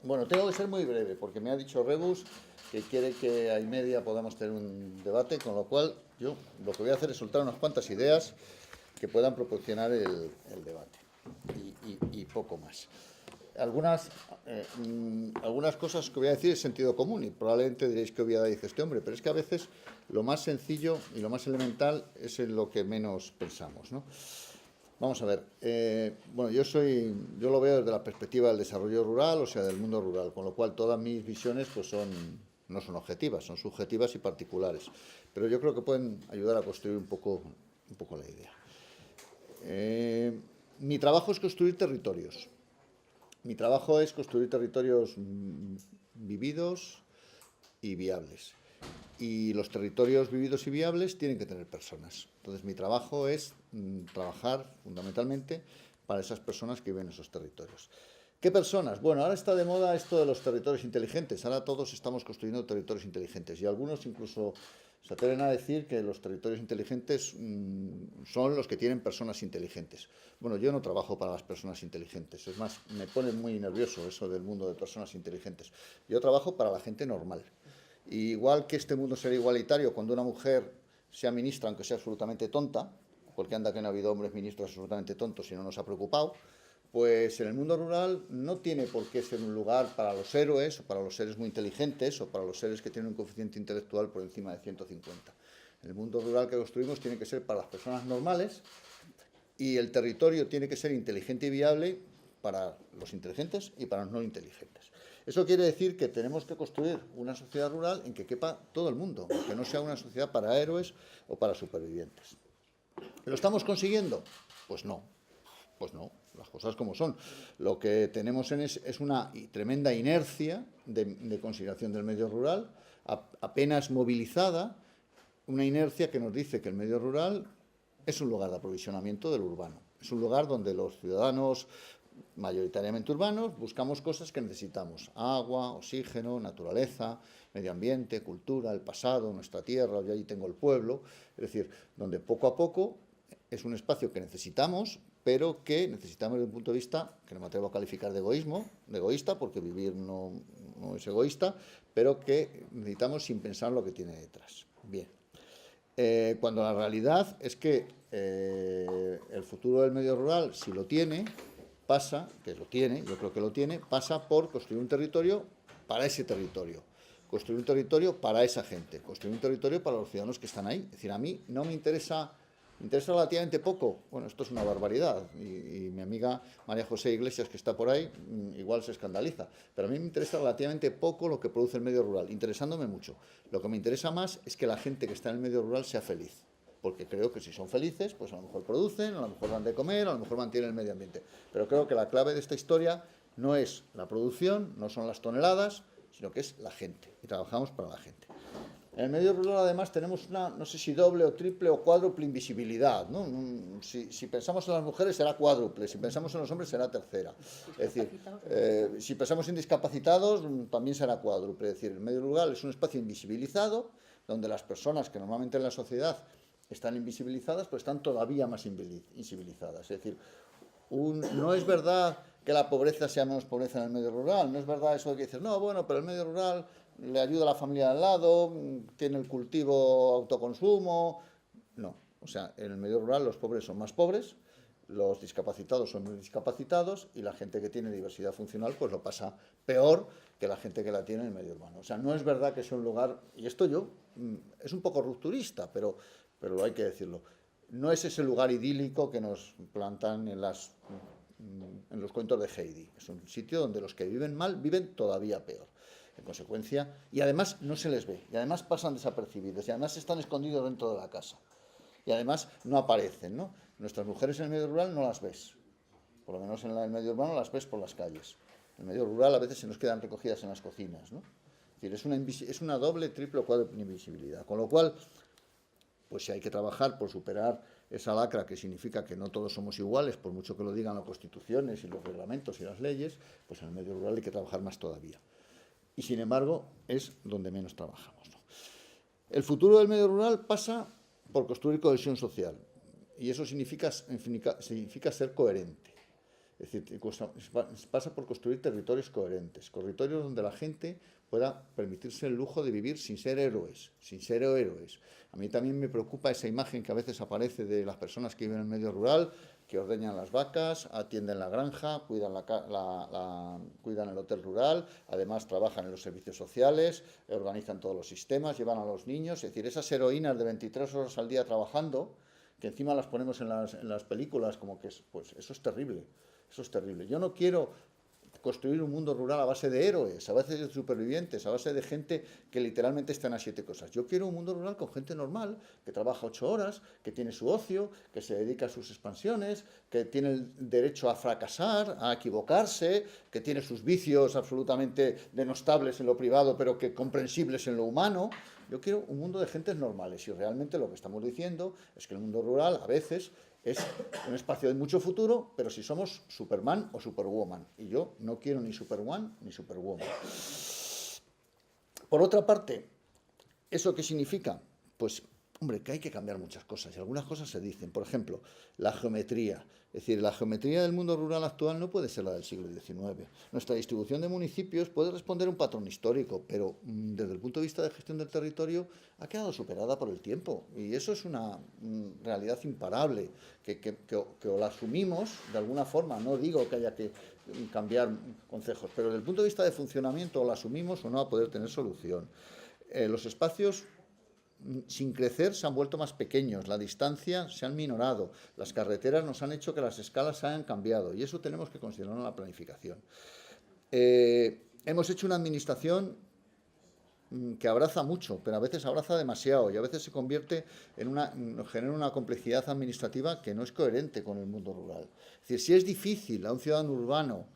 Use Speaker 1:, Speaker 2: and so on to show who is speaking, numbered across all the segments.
Speaker 1: Bueno, tengo que ser muy breve, porque me ha dicho Rebus que quiere que a y media podamos tener un debate, con lo cual yo lo que voy a hacer es soltar unas cuantas ideas que puedan proporcionar el debate y poco más. Algunas, algunas cosas que voy a decir es sentido común y probablemente diréis que obviedad dice este hombre, pero es que a veces lo más sencillo y lo más elemental es en lo que menos pensamos, ¿no? Vamos a ver, bueno, yo lo veo desde la perspectiva del desarrollo rural, o sea, del mundo rural, con lo cual todas mis visiones pues no son objetivas, son subjetivas y particulares, pero yo creo que pueden ayudar a construir un poco la idea. Mi trabajo es construir territorios. Mi trabajo es construir territorios vividos y viables. Y los territorios vividos y viables tienen que tener personas. Entonces mi trabajo es trabajar fundamentalmente para esas personas que viven en esos territorios. ¿Qué personas? Bueno, ahora está de moda esto de los territorios inteligentes. Ahora todos estamos construyendo territorios inteligentes y algunos incluso se atreven a decir que los territorios inteligentes son los que tienen personas inteligentes. Bueno, yo no trabajo para las personas inteligentes. Es más, me pone muy nervioso eso del mundo de personas inteligentes. Yo trabajo para la gente normal. Y igual que este mundo será igualitario cuando una mujer sea ministra, aunque sea absolutamente tonta, porque anda que no ha habido hombres ministros absolutamente tontos y no nos ha preocupado, pues en el mundo rural no tiene por qué ser un lugar para los héroes, o para los seres muy inteligentes, o para los seres que tienen un coeficiente intelectual por encima de 150. El mundo rural que construimos tiene que ser para las personas normales y el territorio tiene que ser inteligente y viable para los inteligentes y para los no inteligentes. Eso quiere decir que tenemos que construir una sociedad rural en que quepa todo el mundo, que no sea una sociedad para héroes o para supervivientes. ¿Lo estamos consiguiendo? Pues no, las cosas como son. Lo que tenemos es una tremenda inercia de consideración del medio rural, apenas movilizada, una inercia que nos dice que el medio rural es un lugar de aprovisionamiento del urbano. Es un lugar donde los ciudadanos mayoritariamente urbanos buscamos cosas que necesitamos: agua, oxígeno, naturaleza, medio ambiente, cultura, el pasado, nuestra tierra, yo allí tengo el pueblo. Es decir, donde poco a poco es un espacio que necesitamos, pero que necesitamos desde un punto de vista que no me atrevo a calificar de egoísta, porque vivir no es egoísta, pero que necesitamos sin pensar lo que tiene detrás. Bien. Cuando la realidad es que el futuro del medio rural, si lo tiene, pasa, que lo tiene, yo creo que lo tiene, pasa por construir un territorio para ese territorio, construir un territorio para esa gente, construir un territorio para los ciudadanos que están ahí. Es decir, a mí no me interesa relativamente poco. Bueno, esto es una barbaridad y mi amiga María José Iglesias, que está por ahí, igual se escandaliza, pero a mí me interesa relativamente poco lo que produce el medio rural, interesándome mucho. Lo que me interesa más es que la gente que está en el medio rural sea feliz, porque creo que si son felices, pues a lo mejor producen, a lo mejor dan de comer, a lo mejor mantienen el medio ambiente. Pero creo que la clave de esta historia no es la producción, no son las toneladas, sino que es la gente, y trabajamos para la gente. En el medio rural, además, tenemos una, no sé si doble o triple o cuádruple invisibilidad, ¿no? Si pensamos en las mujeres será cuádruple, si pensamos en los hombres será tercera. Es decir, si pensamos en discapacitados también será cuádruple. Es decir, el medio rural es un espacio invisibilizado donde las personas que normalmente en la sociedad están invisibilizadas, pues están todavía más invisibilizadas. Es decir, no es verdad que la pobreza sea menos pobreza en el medio rural, no es verdad eso de que dices, no, bueno, pero el medio rural le ayuda a la familia de al lado, tiene el cultivo autoconsumo. No, o sea, en el medio rural los pobres son más pobres, los discapacitados son muy discapacitados y la gente que tiene diversidad funcional pues lo pasa peor que la gente que la tiene en el medio urbano. O sea, no es verdad que sea un lugar, y esto es un poco rupturista, pero hay que decirlo, no es ese lugar idílico que nos plantan en los cuentos de Heidi. Es un sitio donde los que viven mal viven todavía peor. En consecuencia, y además no se les ve, y además pasan desapercibidos, y además están escondidos dentro de la casa, y además no aparecen, ¿no? Nuestras mujeres en el medio rural no las ves, por lo menos en el medio urbano las ves por las calles. En el medio rural a veces se nos quedan recogidas en las cocinas, ¿no? Es decir, es una doble, triple o cuádruple invisibilidad, con lo cual, pues si hay que trabajar por superar esa lacra que significa que no todos somos iguales, por mucho que lo digan las constituciones y los reglamentos y las leyes, pues en el medio rural hay que trabajar más todavía. Y sin embargo es donde menos trabajamos, ¿no? El futuro del medio rural pasa por construir cohesión social y eso significa ser coherente. Es decir, pasa por construir territorios coherentes, territorios donde la gente pueda permitirse el lujo de vivir sin ser héroes, sin ser héroes. A mí también me preocupa esa imagen que a veces aparece de las personas que viven en el medio rural, que ordeñan las vacas, atienden la granja, cuidan, cuidan el hotel rural, además trabajan en los servicios sociales, organizan todos los sistemas, llevan a los niños. Es decir, esas heroínas de 23 horas al día trabajando, que encima las ponemos en las películas como que pues eso es terrible, eso es terrible. Yo no quiero construir un mundo rural a base de héroes, a base de supervivientes, a base de gente que literalmente está en las 7 cosas. Yo quiero un mundo rural con gente normal, que trabaja 8 horas, que tiene su ocio, que se dedica a sus expansiones, que tiene el derecho a fracasar, a equivocarse, que tiene sus vicios absolutamente denostables en lo privado, pero que comprensibles en lo humano. Yo quiero un mundo de gentes normales y realmente lo que estamos diciendo es que el mundo rural a veces es un espacio de mucho futuro, pero si somos Superman o Superwoman. Y yo no quiero ni Superman ni Superwoman. Por otra parte, ¿eso qué significa? Pues, hombre, que hay que cambiar muchas cosas. Y algunas cosas se dicen. Por ejemplo, la geometría. Es decir, la geometría del mundo rural actual no puede ser la del siglo XIX. Nuestra distribución de municipios puede responder a un patrón histórico, pero desde el punto de vista de gestión del territorio ha quedado superada por el tiempo. Y eso es una realidad imparable, que o la asumimos de alguna forma. No digo que haya que cambiar concejos, pero desde el punto de vista de funcionamiento o la asumimos o no va a poder tener solución. Los espacios sin crecer se han vuelto más pequeños, la distancia se han minorado, las carreteras nos han hecho que las escalas se hayan cambiado y eso tenemos que considerarlo en la planificación. Hemos hecho una administración que abraza mucho, pero a veces abraza demasiado y a veces se convierte genera una complejidad administrativa que no es coherente con el mundo rural. Es decir, si es difícil a un ciudadano urbano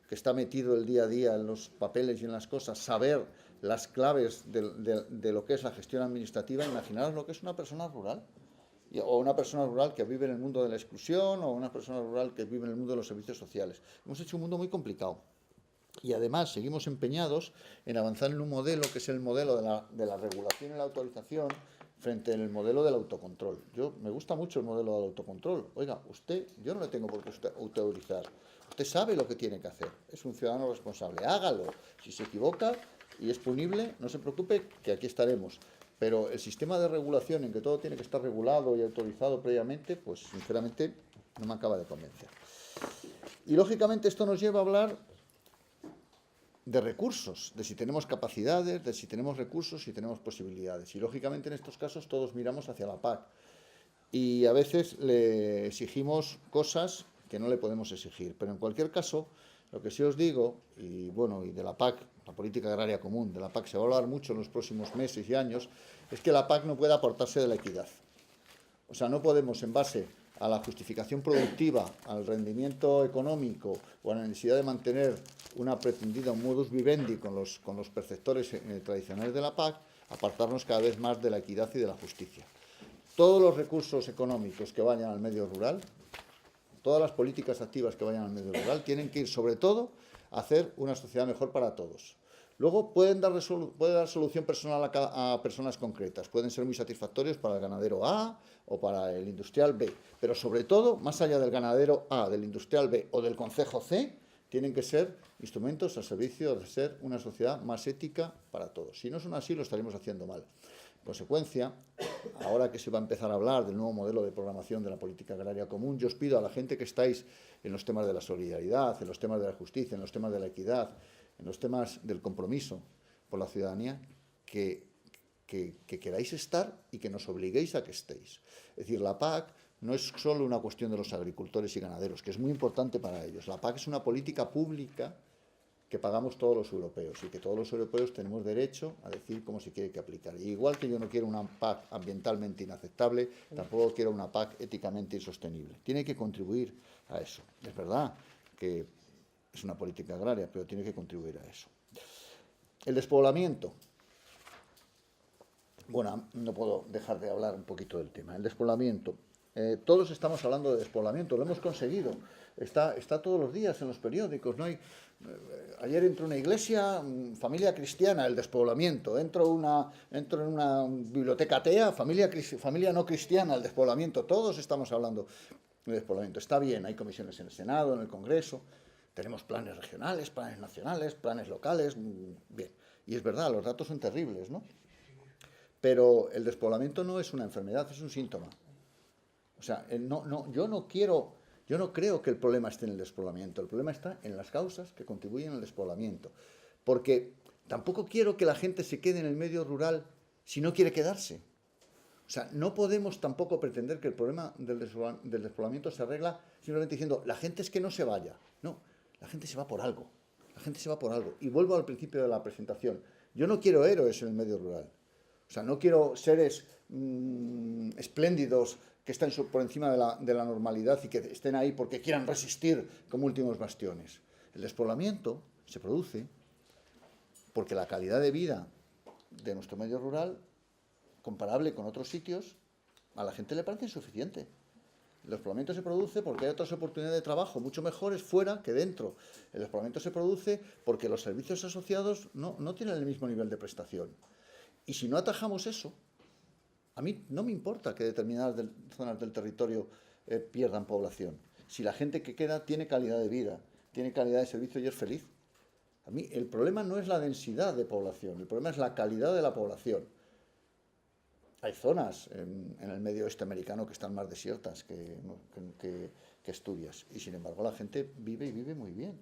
Speaker 1: que está metido el día a día en los papeles y en las cosas saber las claves de lo que es la gestión administrativa, imaginaros lo que es una persona rural, o una persona rural que vive en el mundo de la exclusión, o una persona rural que vive en el mundo de los servicios sociales. Hemos hecho un mundo muy complicado. Y además seguimos empeñados en avanzar en un modelo que es el modelo de la regulación y la autorización frente al modelo del autocontrol. Me gusta mucho el modelo del autocontrol. Oiga, yo no le tengo por qué autorizar. Usted sabe lo que tiene que hacer. Es un ciudadano responsable. Hágalo. Si se equivoca y es punible, no se preocupe, que aquí estaremos. Pero el sistema de regulación en que todo tiene que estar regulado y autorizado previamente, pues sinceramente no me acaba de convencer. Y lógicamente esto nos lleva a hablar de recursos, de si tenemos capacidades, de si tenemos recursos, si tenemos posibilidades. Y lógicamente en estos casos todos miramos hacia la PAC. Y a veces le exigimos cosas que no le podemos exigir. Pero en cualquier caso, lo que sí os digo, y de la PAC, la Política Agraria Común, de la PAC se va a hablar mucho en los próximos meses y años, es que la PAC no puede aportarse de la equidad. O sea, no podemos, en base a la justificación productiva, al rendimiento económico o a la necesidad de mantener una pretendida modus vivendi con los perceptores tradicionales de la PAC, apartarnos cada vez más de la equidad y de la justicia. Todos los recursos económicos que vayan al medio rural, todas las políticas activas que vayan al medio rural, tienen que ir sobre todo a hacer una sociedad mejor para todos. Luego puede dar solución personal a personas concretas, pueden ser muy satisfactorios para el ganadero A o para el industrial B, pero sobre todo, más allá del ganadero A, del industrial B o del concejo C, tienen que ser instrumentos al servicio de ser una sociedad más ética para todos. Si no son así, lo estaremos haciendo mal. En consecuencia, ahora que se va a empezar a hablar del nuevo modelo de programación de la política agraria común, yo os pido a la gente que estáis en los temas de la solidaridad, en los temas de la justicia, en los temas de la equidad, en los temas del compromiso por la ciudadanía, que queráis estar y que nos obliguéis a que estéis. Es decir, la PAC no es solo una cuestión de los agricultores y ganaderos, que es muy importante para ellos. La PAC es una política pública que pagamos todos los europeos y que todos los europeos tenemos derecho a decir cómo se quiere que aplicar. Y igual que yo no quiero una PAC ambientalmente inaceptable, tampoco quiero una PAC éticamente insostenible. Tiene que contribuir a eso. Es verdad que es una política agraria, pero tiene que contribuir a eso. El despoblamiento. Bueno, no puedo dejar de hablar un poquito del tema. El despoblamiento. Todos estamos hablando de despoblamiento, lo hemos conseguido. Está todos los días en los periódicos. No hay, ayer entró una iglesia, familia cristiana, el despoblamiento. Entro en una biblioteca atea, familia no cristiana, el despoblamiento. Todos estamos hablando. el despoblamiento. Está bien, hay comisiones en el Senado, en el Congreso, tenemos planes regionales, planes nacionales, planes locales, bien. Y es verdad, los datos son terribles, ¿no? Pero el despoblamiento no es una enfermedad, es un síntoma. O sea, yo no creo que el problema esté en el despoblamiento, el problema está en las causas que contribuyen al despoblamiento. Porque tampoco quiero que la gente se quede en el medio rural si no quiere quedarse. O sea, no podemos tampoco pretender que el problema del despoblamiento se arregla simplemente diciendo, la gente es que no se vaya. No, la gente se va por algo. La gente se va por algo. Y vuelvo al principio de la presentación. Yo no quiero héroes en el medio rural. O sea, no quiero seres espléndidos que están por encima de la normalidad y que estén ahí porque quieran resistir como últimos bastiones. El despoblamiento se produce porque la calidad de vida de nuestro medio rural, comparable con otros sitios, a la gente le parece insuficiente. El despoblamiento se produce porque hay otras oportunidades de trabajo mucho mejores fuera que dentro. El despoblamiento se produce porque los servicios asociados no tienen el mismo nivel de prestación. Y si no atajamos eso, a mí no me importa que determinadas zonas del territorio pierdan población. Si la gente que queda tiene calidad de vida, tiene calidad de servicio y es feliz. A mí el problema no es la densidad de población, el problema es la calidad de la población. Hay zonas en el medio oeste americano que están más desiertas que Asturias. Y sin embargo la gente vive y vive muy bien.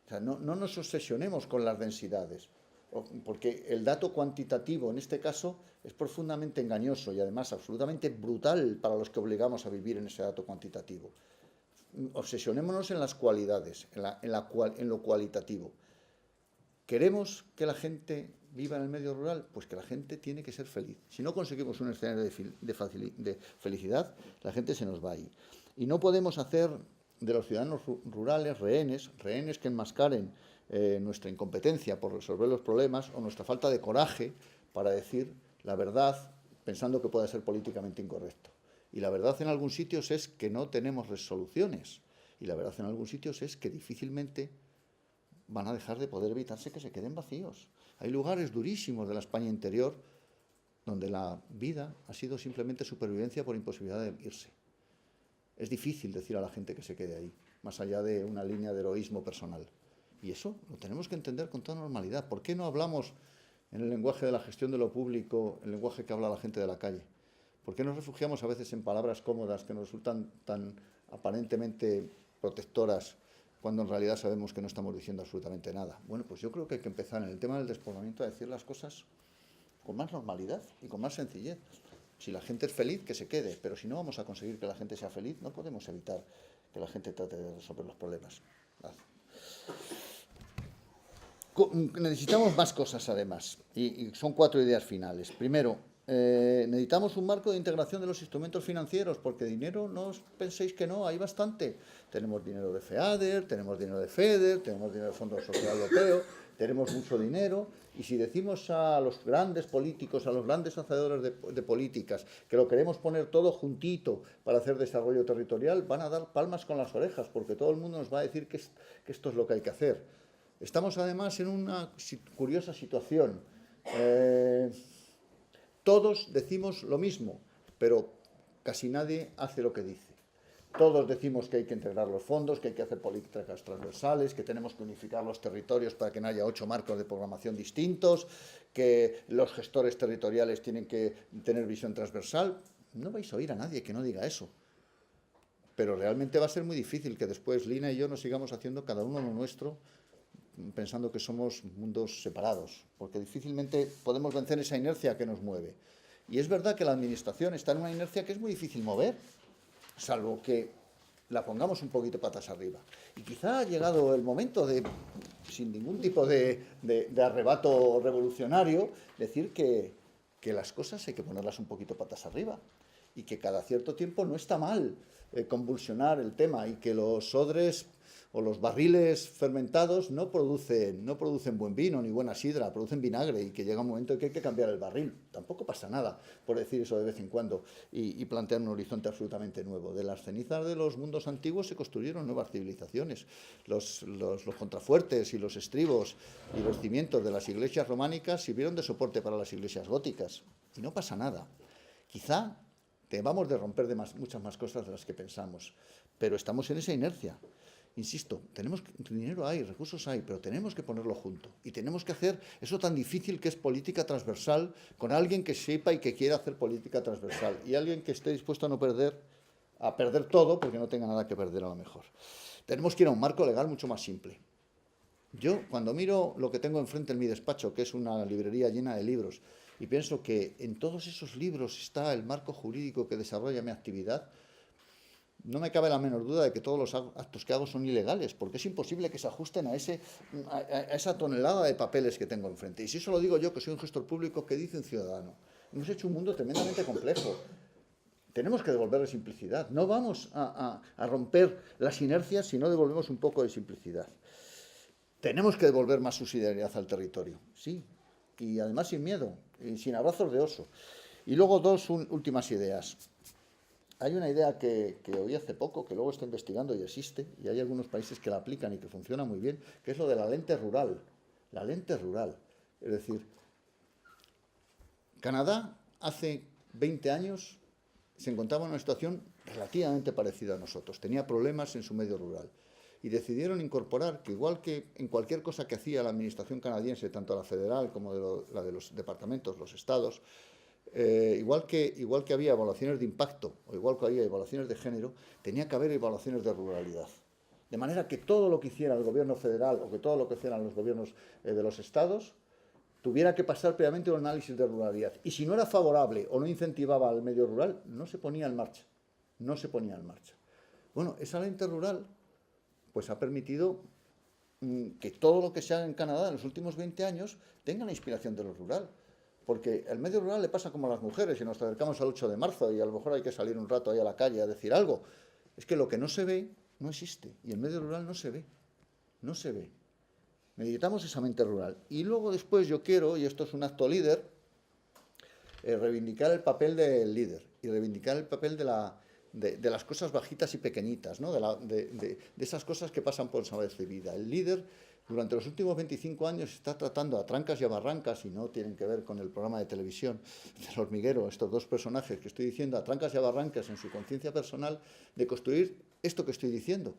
Speaker 1: O sea, no nos obsesionemos con las densidades, porque el dato cuantitativo en este caso es profundamente engañoso y además absolutamente brutal para los que obligamos a vivir en ese dato cuantitativo. Obsesionémonos en las cualidades, en lo cualitativo. ¿Queremos que la gente viva en el medio rural? Pues que la gente tiene que ser feliz. Si no conseguimos un escenario de felicidad, la gente se nos va ahí. Y no podemos hacer de los ciudadanos rurales rehenes que enmascaren nuestra incompetencia por resolver los problemas o nuestra falta de coraje para decir la verdad pensando que pueda ser políticamente incorrecto. Y la verdad en algunos sitios es que no tenemos resoluciones. Y la verdad en algunos sitios es que difícilmente van a dejar de poder evitarse que se queden vacíos. Hay lugares durísimos de la España interior donde la vida ha sido simplemente supervivencia por imposibilidad de irse. Es difícil decir a la gente que se quede ahí, más allá de una línea de heroísmo personal. Y eso lo tenemos que entender con toda normalidad. ¿Por qué no hablamos en el lenguaje de la gestión de lo público, el lenguaje que habla la gente de la calle? ¿Por qué nos refugiamos a veces en palabras cómodas que nos resultan tan aparentemente protectoras cuando en realidad sabemos que no estamos diciendo absolutamente nada? Bueno, pues yo creo que hay que empezar en el tema del despoblamiento a decir las cosas con más normalidad y con más sencillez. Si la gente es feliz, que se quede, pero si no vamos a conseguir que la gente sea feliz, no podemos evitar que la gente trate de resolver los problemas. Necesitamos más cosas además, y son 4 ideas finales. Primero, necesitamos un marco de integración de los instrumentos financieros, porque dinero, no os penséis que no, hay bastante. Tenemos dinero de FEADER, tenemos dinero de FEDER, tenemos dinero del Fondo Social Europeo, tenemos mucho dinero, y si decimos a los grandes políticos, a los grandes hacedores de políticas, que lo queremos poner todo juntito para hacer desarrollo territorial, van a dar palmas con las orejas, porque todo el mundo nos va a decir que esto es lo que hay que hacer. Estamos además en una curiosa situación. Todos decimos lo mismo, pero casi nadie hace lo que dice. Todos decimos que hay que integrar los fondos, que hay que hacer políticas transversales, que tenemos que unificar los territorios para que no haya 8 marcos de programación distintos, que los gestores territoriales tienen que tener visión transversal. No vais a oír a nadie que no diga eso. Pero realmente va a ser muy difícil que después Lina y yo nos sigamos haciendo cada uno lo nuestro, pensando que somos mundos separados, porque difícilmente podemos vencer esa inercia que nos mueve. Y es verdad que la administración está en una inercia que es muy difícil mover, salvo que la pongamos un poquito patas arriba. Y quizá ha llegado el momento de, sin ningún tipo de arrebato revolucionario, decir que las cosas hay que ponerlas un poquito patas arriba y que cada cierto tiempo no está mal convulsionar el tema y que los odres o los barriles fermentados no producen buen vino ni buena sidra, producen vinagre, y que llega un momento en que hay que cambiar el barril. Tampoco pasa nada por decir eso de vez en cuando y plantear un horizonte absolutamente nuevo. De las cenizas de los mundos antiguos se construyeron nuevas civilizaciones. Los contrafuertes y los estribos y los cimientos de las iglesias románicas sirvieron de soporte para las iglesias góticas. Y no pasa nada. Quizá Debamos de romper muchas más cosas de las que pensamos, pero estamos en esa inercia. Insisto, dinero hay, recursos hay, pero tenemos que ponerlo junto. Y tenemos que hacer eso tan difícil que es política transversal con alguien que sepa y que quiera hacer política transversal. Y alguien que esté dispuesto a perder todo porque no tenga nada que perder a lo mejor. Tenemos que ir a un marco legal mucho más simple. Yo, cuando miro lo que tengo enfrente en mi despacho, que es una librería llena de libros, y pienso que en todos esos libros está el marco jurídico que desarrolla mi actividad, no me cabe la menor duda de que todos los actos que hago son ilegales, porque es imposible que se ajusten a esa tonelada de papeles que tengo enfrente. Y si eso lo digo yo, que soy un gestor público, ¿qué dice un ciudadano? Hemos hecho un mundo tremendamente complejo. Tenemos que devolverle simplicidad. No vamos a romper las inercias si no devolvemos un poco de simplicidad. Tenemos que devolver más subsidiariedad al territorio, sí, y además sin miedo, y sin abrazos de oso. Y luego dos últimas ideas. Hay una idea que oí hace poco, que luego estoy investigando y existe, y hay algunos países que la aplican y que funciona muy bien, que es lo de la lente rural. La lente rural. Es decir, Canadá hace 20 años se encontraba en una situación relativamente parecida a nosotros. Tenía problemas en su medio rural. Y decidieron incorporar que, igual que en cualquier cosa que hacía la administración canadiense, tanto la federal como la de los departamentos, los estados, igual que había evaluaciones de impacto o igual que había evaluaciones de género, tenía que haber evaluaciones de ruralidad. De manera que todo lo que hiciera el gobierno federal o que todo lo que hicieran los gobiernos de los estados tuviera que pasar previamente un análisis de ruralidad. Y si no era favorable o no incentivaba al medio rural, no se ponía en marcha. No se ponía en marcha. Bueno, esa lente rural pues ha permitido que todo lo que se haga en Canadá en los últimos 20 años tenga la inspiración de lo rural. Porque el medio rural le pasa como a las mujeres, y nos acercamos al 8 de marzo y a lo mejor hay que salir un rato ahí a la calle a decir algo. Es que lo que no se ve no existe, y el medio rural no se ve, no se ve. Necesitamos esa mente rural. Y luego después yo quiero, y esto es un acto líder, reivindicar el papel del líder y reivindicar el papel de las cosas bajitas y pequeñitas, ¿no? de esas cosas que pasan por desapercibida. El líder, durante los últimos 25 años, está tratando a trancas y a barrancas, y no tienen que ver con el programa de televisión del hormiguero, estos dos personajes que estoy diciendo, a trancas y a barrancas en su conciencia personal, de construir esto que estoy diciendo.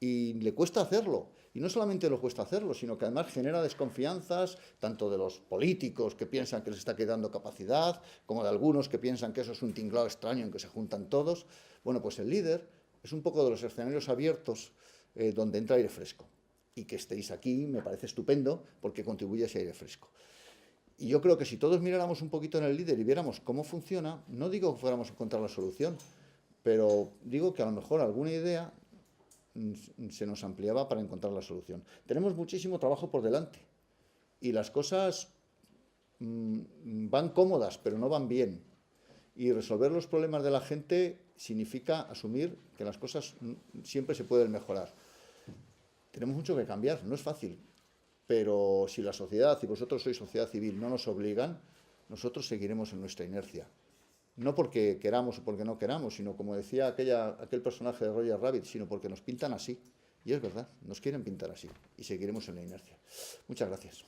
Speaker 1: Y le cuesta hacerlo. Y no solamente le cuesta hacerlo, sino que además genera desconfianzas, tanto de los políticos que piensan que les está quedando capacidad, como de algunos que piensan que eso es un tinglado extraño en que se juntan todos. Bueno, pues el líder es un poco de los escenarios abiertos donde entra aire fresco. Y que estéis aquí me parece estupendo porque contribuye a ese aire fresco. Y yo creo que si todos miráramos un poquito en el líder y viéramos cómo funciona, no digo que fuéramos a encontrar la solución, pero digo que a lo mejor alguna idea se nos ampliaba para encontrar la solución. Tenemos muchísimo trabajo por delante y las cosas van cómodas, pero no van bien. Y resolver los problemas de la gente significa asumir que las cosas siempre se pueden mejorar. Tenemos mucho que cambiar, no es fácil, pero si la sociedad, y vosotros sois sociedad civil, no nos obligan, nosotros seguiremos en nuestra inercia. No porque queramos o porque no queramos, sino como decía aquel personaje de Roger Rabbit, sino porque nos pintan así. Y es verdad, nos quieren pintar así y seguiremos en la inercia. Muchas gracias.